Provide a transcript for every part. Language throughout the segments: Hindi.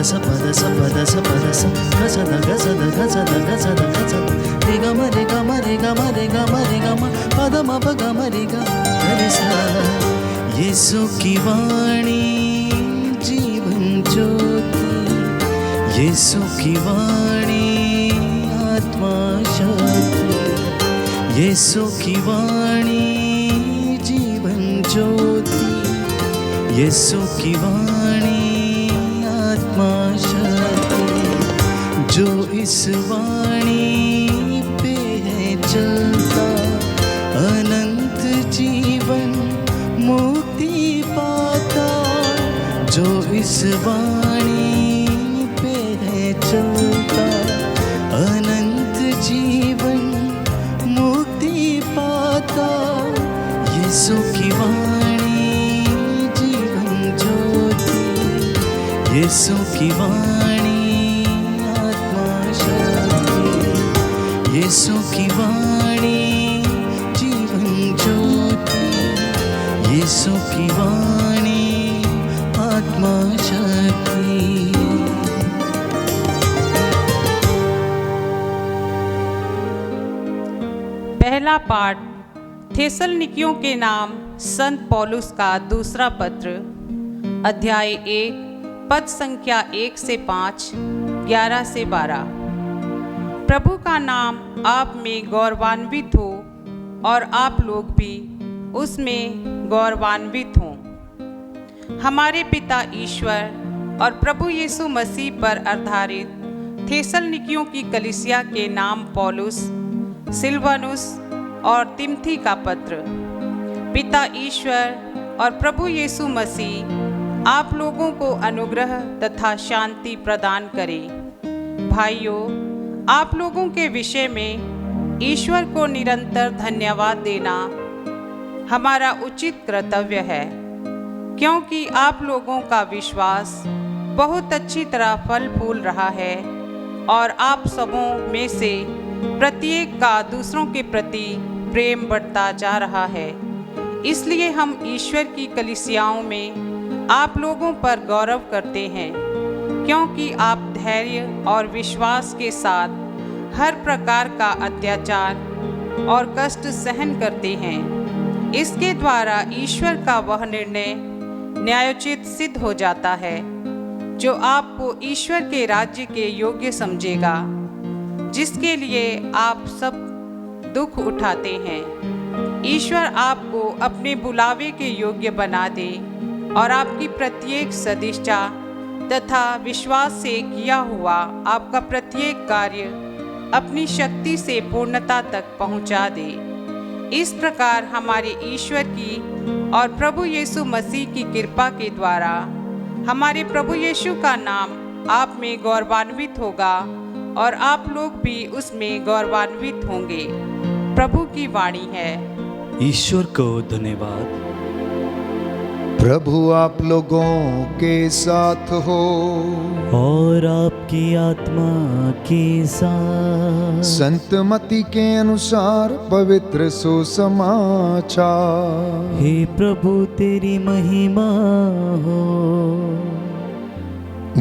ಸ ಪದ ಸ ಪದ ಸ ಪದ ಸ ಗಸದ ಗಸದ ಗಸದ ಗಸದ ಗಸದ ರಿ ಗ ಮ ರಿ ಗ ಮ ರಿ ಗ ಮ ರಿ ಗ ಮ ರಿ ಗ ಮ ಪದ ಮ ಪ ಗ ಮ ರಿ ಗ ರಿ ಸ ಯೇಸು की वाणी जीवन ज्योति यीशु की वाणी आत्मा शक्ति यीशु की वाणी जीवन ज्योति यीशु की वाणी आत्मा शक्ति जो इस वाणी पे है चलता अनंत जीवन मुक्ति पाता जो इस वाणी पे है चलता अनंत जीवन मुक्ति पाता यीशु की वाणी जीवन ज्योति यीशु की वाणी आत्मा शक्ति यीशु की वाणी जीवन ज्योति यीशु की वाणी आत्मा शक्ति। पहला पाठ थेसलनिकियों के नाम संत पौलुस का दूसरा पत्र, अध्याय 1 पद संख्या 1 से 5, 11 से 12। प्रभु का नाम आप में गौरवान्वित हो और आप लोग भी उसमें गौरवान्वित हों। हमारे पिता ईश्वर और प्रभु यीशु मसीह पर आधारित थेसलनिकियों की कलीसिया के नाम पौलुस, सिलवानुस और तिमथी का पत्र। पिता ईश्वर और प्रभु यीशु मसीह आप लोगों को अनुग्रह तथा शांति प्रदान करे। भाइयों, आप लोगों के विषय में ईश्वर को निरंतर धन्यवाद देना हमारा उचित कर्तव्य है, क्योंकि आप लोगों का विश्वास बहुत अच्छी तरह फल फूल रहा है और आप सबों में से प्रत्येक का दूसरों के प्रति प्रेम बढ़ता जा रहा है। इसलिए हम ईश्वर की कलीसियाओं में आप लोगों पर गौरव करते हैं, क्योंकि आप धैर्य और विश्वास के साथ हर प्रकार का अत्याचार और कष्ट सहन करते हैं। इसके द्वारा ईश्वर का वह निर्णय न्यायोचित सिद्ध हो जाता है, जो आपको ईश्वर के राज्य के योग्य समझेगा, जिसके लिए आप सब दुख उठाते हैं। ईश्वर आपको अपने बुलावे के योग्य बना दे और आपकी प्रत्येक सदिच्छा तथा विश्वास से किया हुआ आपका प्रत्येक कार्य अपनी शक्ति से पूर्णता तक पहुंचा दे। इस प्रकार हमारे ईश्वर की और प्रभु यीशु मसीह की कृपा के द्वारा हमारे प्रभु यीशु का नाम आप में गौरवान्वित होगा और आप लोग भी उसमें गौरवान्वित होंगे। प्रभु की वाणी है। ईश्वर को धन्यवाद। प्रभु आप लोगों के साथ हो और आपकी आत्मा के साथ। संत मत्ती के अनुसार पवित्र सुसमाचार। हे प्रभु तेरी महिमा हो।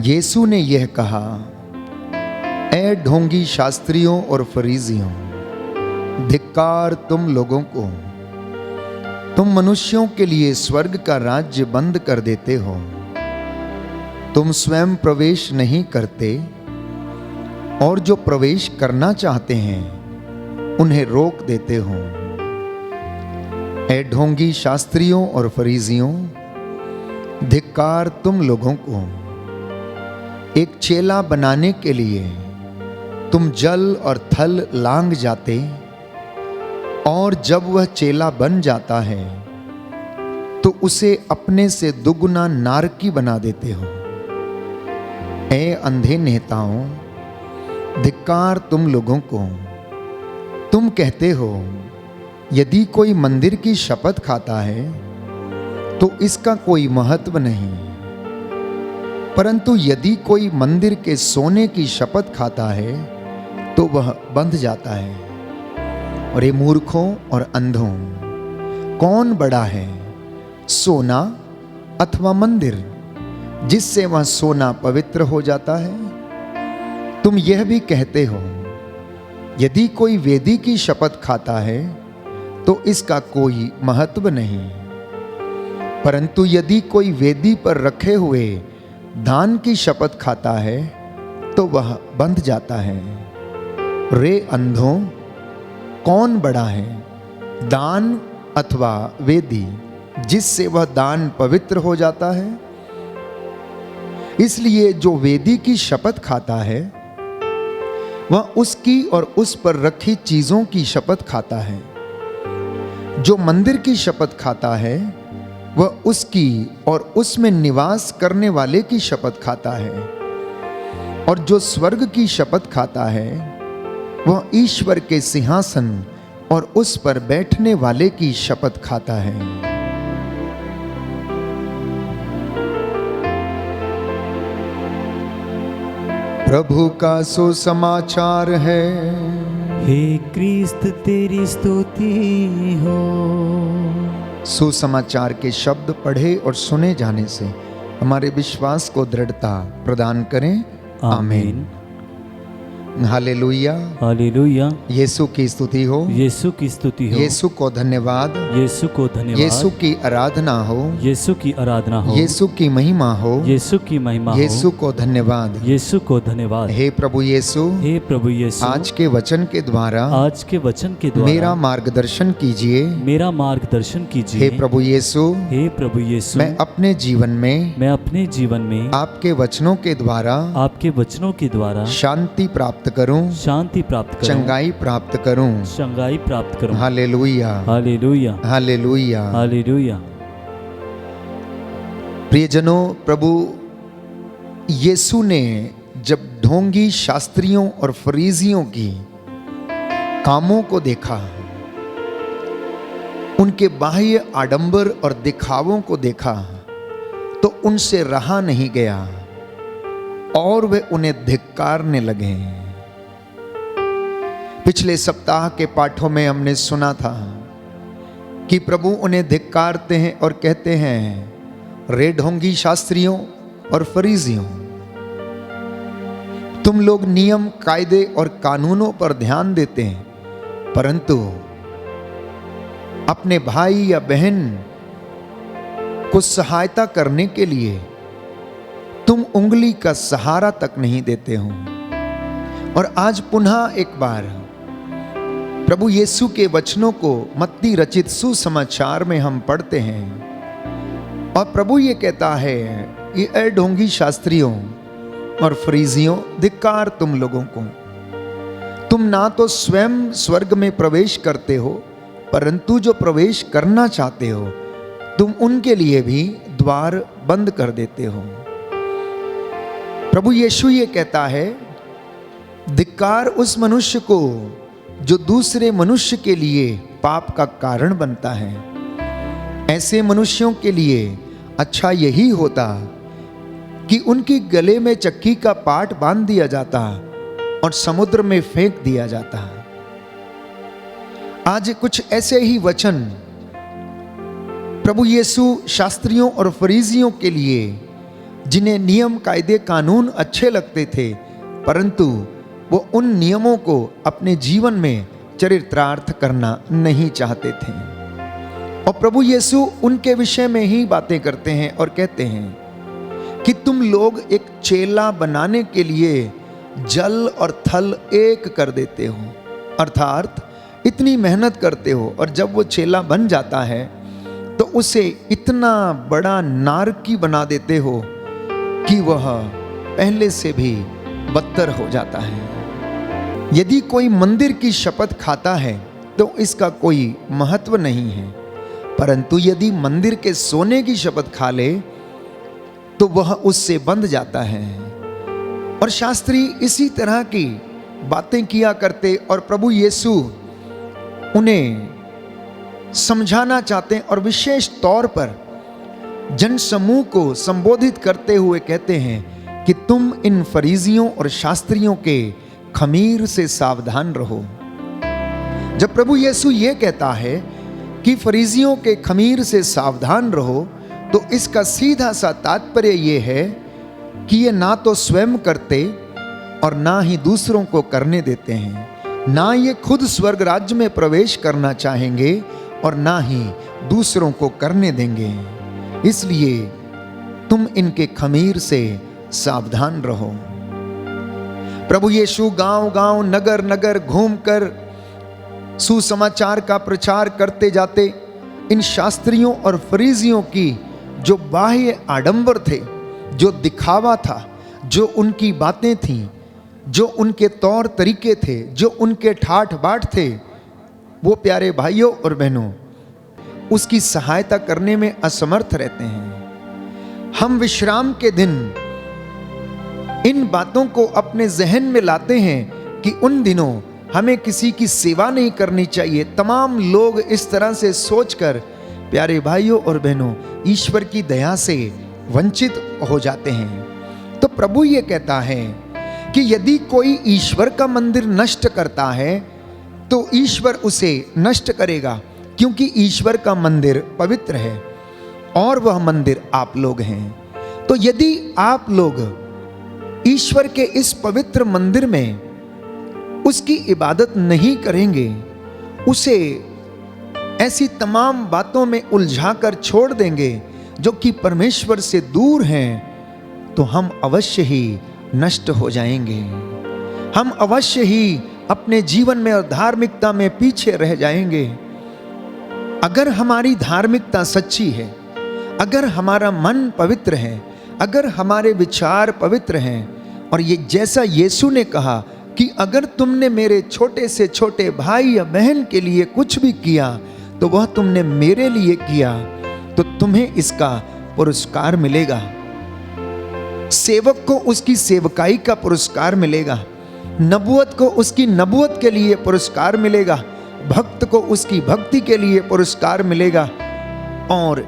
यीशु ने यह कहा, ऐ ढोंगी शास्त्रियों और फरीसियों, धिक्कार तुम लोगों को, तुम मनुष्यों के लिए स्वर्ग का राज्य बंद कर देते हो। तुम स्वयं प्रवेश नहीं करते और जो प्रवेश करना चाहते हैं उन्हें रोक देते हो। ऐ ढोंगी शास्त्रियों और फरीसियों, धिक्कार तुम लोगों को, एक चेला बनाने के लिए तुम जल और थल लांग जाते और जब वह चेला बन जाता है तो उसे अपने से दुगुना नारकी बना देते हो। ऐ अंधे नेताओं, धिक्कार तुम लोगों को, तुम कहते हो यदि कोई मंदिर की शपथ खाता है तो इसका कोई महत्व नहीं, परंतु यदि कोई मंदिर के सोने की शपथ खाता है तो वह बंध जाता है। और ये मूर्खों और अंधों, कौन बड़ा है, सोना अथवा मंदिर? जिससे वह सोना पवित्र हो जाता है। तुम यह भी कहते हो, यदि कोई वेदी की शपथ खाता है तो इसका कोई महत्व नहीं, परंतु यदि कोई वेदी पर रखे हुए दान की शपथ खाता है तो वह बंध जाता है। रे अंधों, कौन बड़ा है, दान अथवा वेदी जिससे वह दान पवित्र हो जाता है? इसलिए जो वेदी की शपथ खाता है वह उसकी और उस पर रखी चीजों की शपथ खाता है। जो मंदिर की शपथ खाता है वह उसकी और उसमें निवास करने वाले की शपथ खाता है। और जो स्वर्ग की शपथ खाता है वह ईश्वर के सिंहासन और उस पर बैठने वाले की शपथ खाता है। प्रभु का सुसमाचार है। हे क्रिस्त तेरी स्तुति हो। सुसमाचार के शब्द पढ़े और सुने जाने से हमारे विश्वास को दृढ़ता प्रदान करें। आमीन। Hallelujah, hallelujah. यीशु की स्तुति हो, यीशु की स्तुति हो, यीशु को धन्यवाद, यीशु को धन्यवाद, यीशु की आराधना हो, यीशु की आराधना हो, यीशु की महिमा हो, यीशु की महिमा हो, यीशु को धन्यवाद, यीशु को धन्यवाद। हे प्रभु यीशु, हे प्रभु यीशु, आज के वचन के द्वारा आज के वचन के द्वारा मेरा मार्गदर्शन कीजिए। मेरा मार्गदर्शन कीजिए। हे प्रभु यीशु, हे प्रभु यीशु, मैं अपने जीवन में आपके वचनों के द्वारा शांति प्राप्त करूं, चंगाई प्राप्त करूं। Hallelujah, hallelujah, hallelujah, hallelujah. प्रियजनों, प्रभु यीशु ने जब ढोंगी शास्त्रियों और फरीसियों की कामों को देखा, उनके बाह्य आडंबर और दिखावों को देखा, तो उनसे रहा नहीं गया और वे उन्हें धिक्कारने लगे। पिछले सप्ताह के पाठों में हमने सुना था कि प्रभु उन्हें धिक्कारते हैं और कहते हैं, रे ढोंगी शास्त्रियों और फरीसियों, तुम लोग नियम, कायदे और कानूनों पर ध्यान देते हैं, परंतु अपने भाई या बहन को सहायता करने के लिए तुम उंगली का सहारा तक नहीं देते हो। और आज पुनः एक बार प्रभु यीशु के वचनों को मत्ती रचित सुसमाचार में हम पढ़ते हैं और प्रभु ये कहता है, ये ढोंगी शास्त्रियों और फरीसियों, धिक्कार तुम लोगों को, तुम ना तो स्वयं स्वर्ग में प्रवेश करते हो, परंतु जो प्रवेश करना चाहते हो तुम उनके लिए भी द्वार बंद कर देते हो। प्रभु यीशु ये कहता है, धिक्कार उस मनुष्य को जो दूसरे मनुष्य के लिए पाप का कारण बनता है। ऐसे मनुष्यों के लिए अच्छा यही होता कि उनकी गले में चक्की का पाट बांध दिया जाता और समुद्र में फेंक दिया जाता। आज कुछ ऐसे ही वचन प्रभु यीशु शास्त्रियों और फरीसियों के लिए, जिन्हें नियम, कायदे, कानून अच्छे लगते थे, परंतु वो उन नियमों को अपने जीवन में चरितार्थ करना नहीं चाहते थे। और प्रभु यीशु उनके विषय में ही बातें करते हैं और कहते हैं कि तुम लोग एक चेला बनाने के लिए जल और थल एक कर देते हो, अर्थात इतनी मेहनत करते हो और जब वो चेला बन जाता है तो उसे इतना बड़ा नारकी बना देते हो कि वह पहले से भी बदतर हो जाता है। यदि कोई मंदिर की शपथ खाता है तो इसका कोई महत्व नहीं है, परंतु यदि मंदिर के सोने की शपथ खा ले तो वह उससे बंध जाता है। और शास्त्री इसी तरह की बातें किया करते और प्रभु यीशु उन्हें समझाना चाहते हैं और विशेष तौर पर जन समूह को संबोधित करते हुए कहते हैं कि तुम इन फरीसियों और शास्त्रियों के खमीर से सावधान रहो। जब प्रभु यीशु ये कहता है कि फरीसियों के खमीर से सावधान रहो, तो इसका सीधा सा तात्पर्य ये है कि ये ना तो स्वयं करते और ना ही दूसरों को करने देते हैं, ना ये खुद स्वर्ग राज्य में प्रवेश करना चाहेंगे और ना ही दूसरों को करने देंगे। इसलिए तुम इनके खमीर से सावधान रहो। प्रभु यीशु गांव गांव नगर नगर घूमकर सुसमाचार का प्रचार करते जाते इन शास्त्रियों और फरीसियों की जो बाह्य आडंबर थे, जो दिखावा था, जो उनकी बातें थीं, जो उनके तौर तरीके थे, जो उनके ठाठ बाट थे, वो प्यारे भाइयों और बहनों उसकी सहायता करने में असमर्थ रहते हैं। हम विश्राम के दिन इन बातों को अपने जहन में लाते हैं कि उन दिनों हमें किसी की सेवा नहीं करनी चाहिए। तमाम लोग इस तरह से सोचकर प्यारे भाइयों और बहनों ईश्वर की दया से वंचित हो जाते हैं। तो प्रभु ये कहता है कि यदि कोई ईश्वर का मंदिर नष्ट करता है तो ईश्वर उसे नष्ट करेगा, क्योंकि ईश्वर का मंदिर पवित्र है और वह मंदिर आप लोग हैं। तो यदि आप लोग ईश्वर के इस पवित्र मंदिर में उसकी इबादत नहीं करेंगे, उसे ऐसी तमाम बातों में उलझाकर छोड़ देंगे जो कि परमेश्वर से दूर हैं, तो हम अवश्य ही नष्ट हो जाएंगे। हम अवश्य ही अपने जीवन में और धार्मिकता में पीछे रह जाएंगे। अगर हमारी धार्मिकता सच्ची है, अगर हमारा मन पवित्र है, अगर हमारे विचार पवित्र हैं, और ये जैसा यीशु ने कहा कि अगर तुमने मेरे छोटे से छोटे भाई या बहन के लिए कुछ भी किया तो वह तुमने मेरे लिए किया, तो तुम्हें इसका पुरस्कार मिलेगा। सेवक को उसकी सेवकाई का पुरस्कार मिलेगा, नबूवत को उसकी नबूवत के लिए पुरस्कार मिलेगा, भक्त को उसकी भक्ति के लिए पुरस्कार मिलेगा, और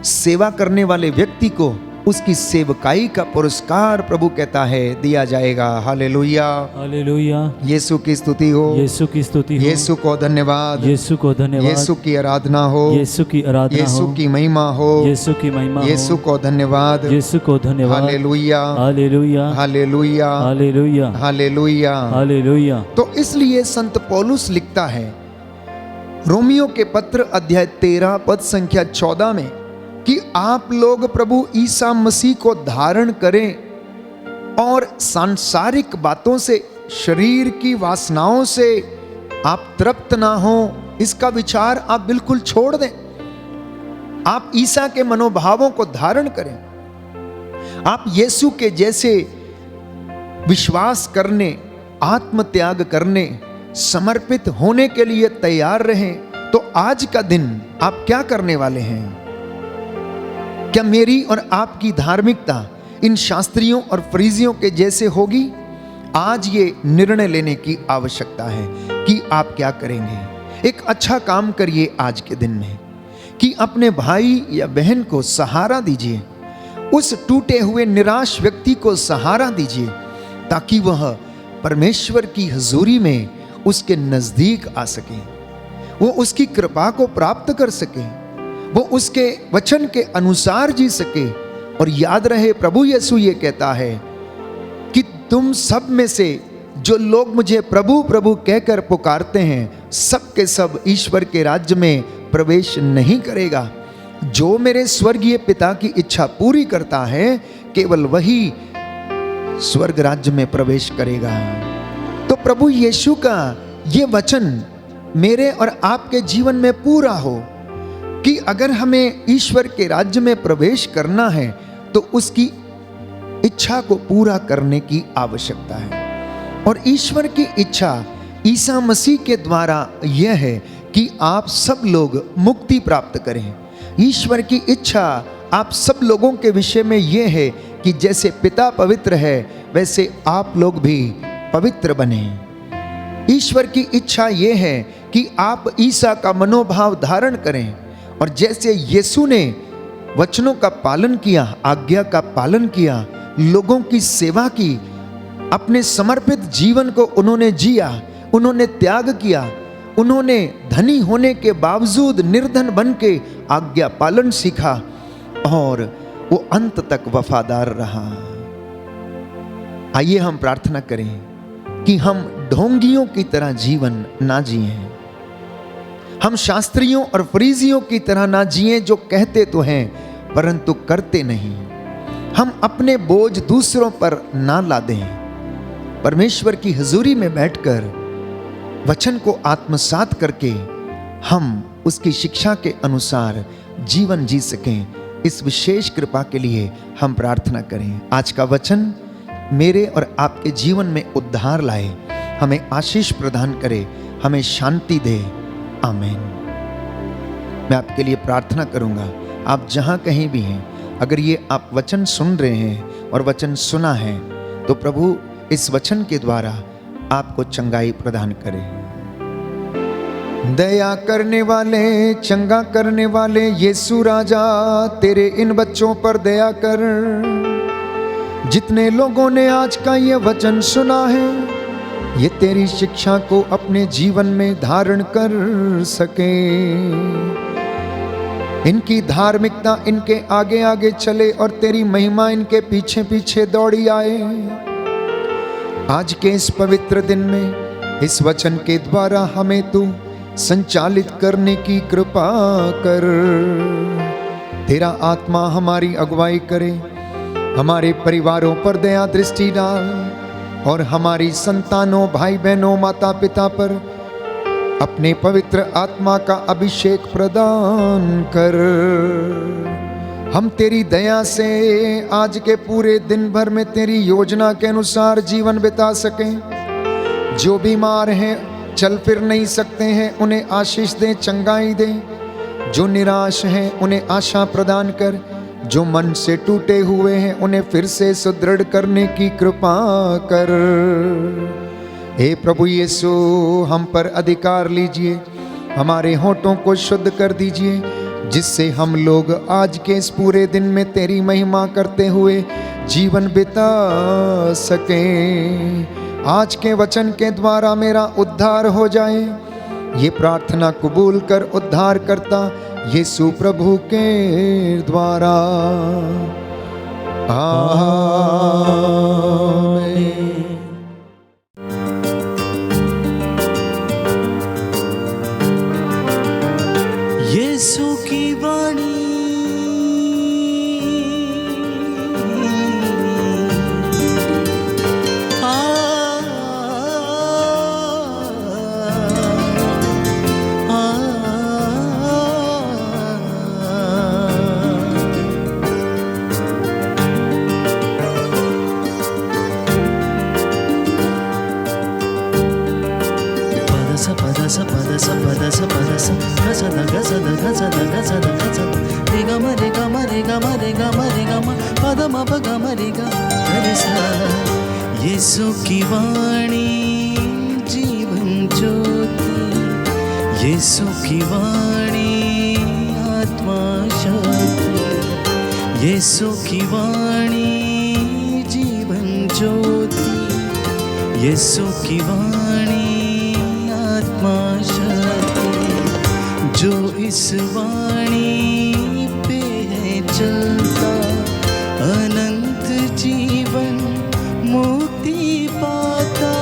सेवा करने वाले व्यक्ति को उसकी सेवकाई का पुरस्कार प्रभु कहता है दिया जाएगा। Hallelujah, hallelujah. यीशु की स्तुति हो, यीशु की स्तुति हो, यीशु को धन्यवाद, यीशु को धन्यवाद, यीशु की आराधना हो, यीशु की आराधना यीशु हो, की महिमा हो, यीशु की महिमा हो, यीशु को धन्यवाद, यीशु को धन्यवाद। Hallelujah, hallelujah, hallelujah, hallelujah, hallelujah. Hallelujah. तो इसलिए संत पौलुस लिखता है रोमियो के पत्र अध्याय 13 पद संख्या 14 में कि आप लोग प्रभु ईसा मसीह को धारण करें और सांसारिक बातों से, शरीर की वासनाओं से आप तृप्त ना हो, इसका विचार आप बिल्कुल छोड़ दें। आप ईसा के मनोभावों को धारण करें। आप यीशु के जैसे विश्वास करने, आत्मत्याग करने, समर्पित होने के लिए तैयार रहें। तो आज का दिन आप क्या करने वाले हैं? क्या मेरी और आपकी धार्मिकता इन शास्त्रियों और फरीसियों के जैसे होगी? आज ये निर्णय लेने की आवश्यकता है कि आप क्या करेंगे। एक अच्छा काम करिए आज के दिन में कि अपने भाई या बहन को सहारा दीजिए, उस टूटे हुए निराश व्यक्ति को सहारा दीजिए, ताकि वह परमेश्वर की हजूरी में उसके नजदीक आ सके, वो उसकी कृपा को प्राप्त कर सके, वो उसके वचन के अनुसार जी सके। और याद रहे प्रभु यीशु ये कहता है कि तुम सब में से जो लोग मुझे प्रभु प्रभु कहकर पुकारते हैं, सब के सब ईश्वर के राज्य में प्रवेश नहीं करेगा। जो मेरे स्वर्गीय पिता की इच्छा पूरी करता है, केवल वही स्वर्ग राज्य में प्रवेश करेगा। तो प्रभु यीशु का ये वचन मेरे और आपके जीवन में पूरा हो कि अगर हमें ईश्वर के राज्य में प्रवेश करना है तो उसकी इच्छा को पूरा करने की आवश्यकता है। और ईश्वर की इच्छा ईसा मसीह के द्वारा यह है कि आप सब लोग मुक्ति प्राप्त करें। ईश्वर की इच्छा आप सब लोगों के विषय में यह है कि जैसे पिता पवित्र है वैसे आप लोग भी पवित्र बने। ईश्वर की इच्छा यह है कि आप ईसा का मनोभाव धारण करें, और जैसे यीशु ने वचनों का पालन किया, आज्ञा का पालन किया, लोगों की सेवा की, अपने समर्पित जीवन को उन्होंने जिया, उन्होंने त्याग किया, उन्होंने धनी होने के बावजूद निर्धन बन के आज्ञा पालन सीखा, और वो अंत तक वफादार रहा। आइए हम प्रार्थना करें कि हम ढोंगियों की तरह जीवन ना जिएं, हम शास्त्रियों और फरीसियों की तरह ना जिएं जो कहते तो हैं परंतु करते नहीं। हम अपने बोझ दूसरों पर ना लादें, परमेश्वर की हुजूरी में बैठकर वचन को आत्मसात करके हम उसकी शिक्षा के अनुसार जीवन जी सकें। इस विशेष कृपा के लिए हम प्रार्थना करें। आज का वचन मेरे और आपके जीवन में उद्धार लाए, हमें आशीष प्रदान करे, हमें शांति दे। आमीन। मैं आपके लिए प्रार्थना करूंगा, आप जहां कहीं भी हैं, अगर ये आप वचन सुन रहे हैं और वचन सुना है तो प्रभु इस वचन के द्वारा आपको चंगाई प्रदान करे। दया करने वाले, चंगा करने वाले यीशु राजा, तेरे इन बच्चों पर दया कर। जितने लोगों ने आज का ये वचन सुना है, ये तेरी शिक्षा को अपने जीवन में धारण कर सके। इनकी धार्मिकता इनके आगे आगे चले और तेरी महिमा इनके पीछे पीछे दौड़ी आए। आज के इस पवित्र दिन में इस वचन के द्वारा हमें तू संचालित करने की कृपा कर। तेरा आत्मा हमारी अगुवाई करे, हमारे परिवारों पर दया दृष्टि डाल और हमारी संतानों, भाई बहनों, माता पिता पर अपने पवित्र आत्मा का अभिषेक प्रदान कर। हम तेरी दया से आज के पूरे दिन भर में तेरी योजना के अनुसार जीवन बिता सकें। जो बीमार हैं, चल फिर नहीं सकते हैं, उन्हें आशीष दे, चंगाई दे। जो निराश हैं उन्हें आशा प्रदान कर। जो मन से टूटे हुए हैं उन्हें फिर से सुदृढ़ करने की कृपा कर। हे प्रभु यीशु, हम पर अधिकार लीजिए, हमारे होठों को शुद्ध कर दीजिए, जिससे हम लोग आज के इस पूरे दिन में तेरी महिमा करते हुए जीवन बिता सकें। आज के वचन के द्वारा मेरा उद्धार हो जाए, ये प्रार्थना कबूल कर उद्धार करता यीशु प्रभु के द्वारा। आमीन। यीशु की वाणी यीशु की वाणी जीवन ज्योति, यीशु की वाणी आत्मा शक्ति, यीशु की वाणी जीवन ज्योति, यीशु की वाणी आत्मा शक्ति। जो इस वाणी पे है चलता, अनंत जीवन मुक्ति पाता।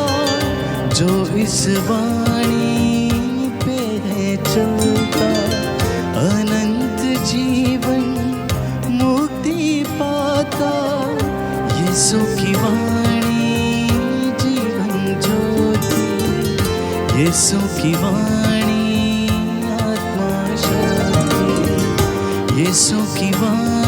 जो इस वाणी पे है चलता, अनंत जीवन मुक्ति पाता। यीशु की वाणी जीवन ज्योति, यीशु की वाणी आत्मा शक्ति, यीशु की वाणी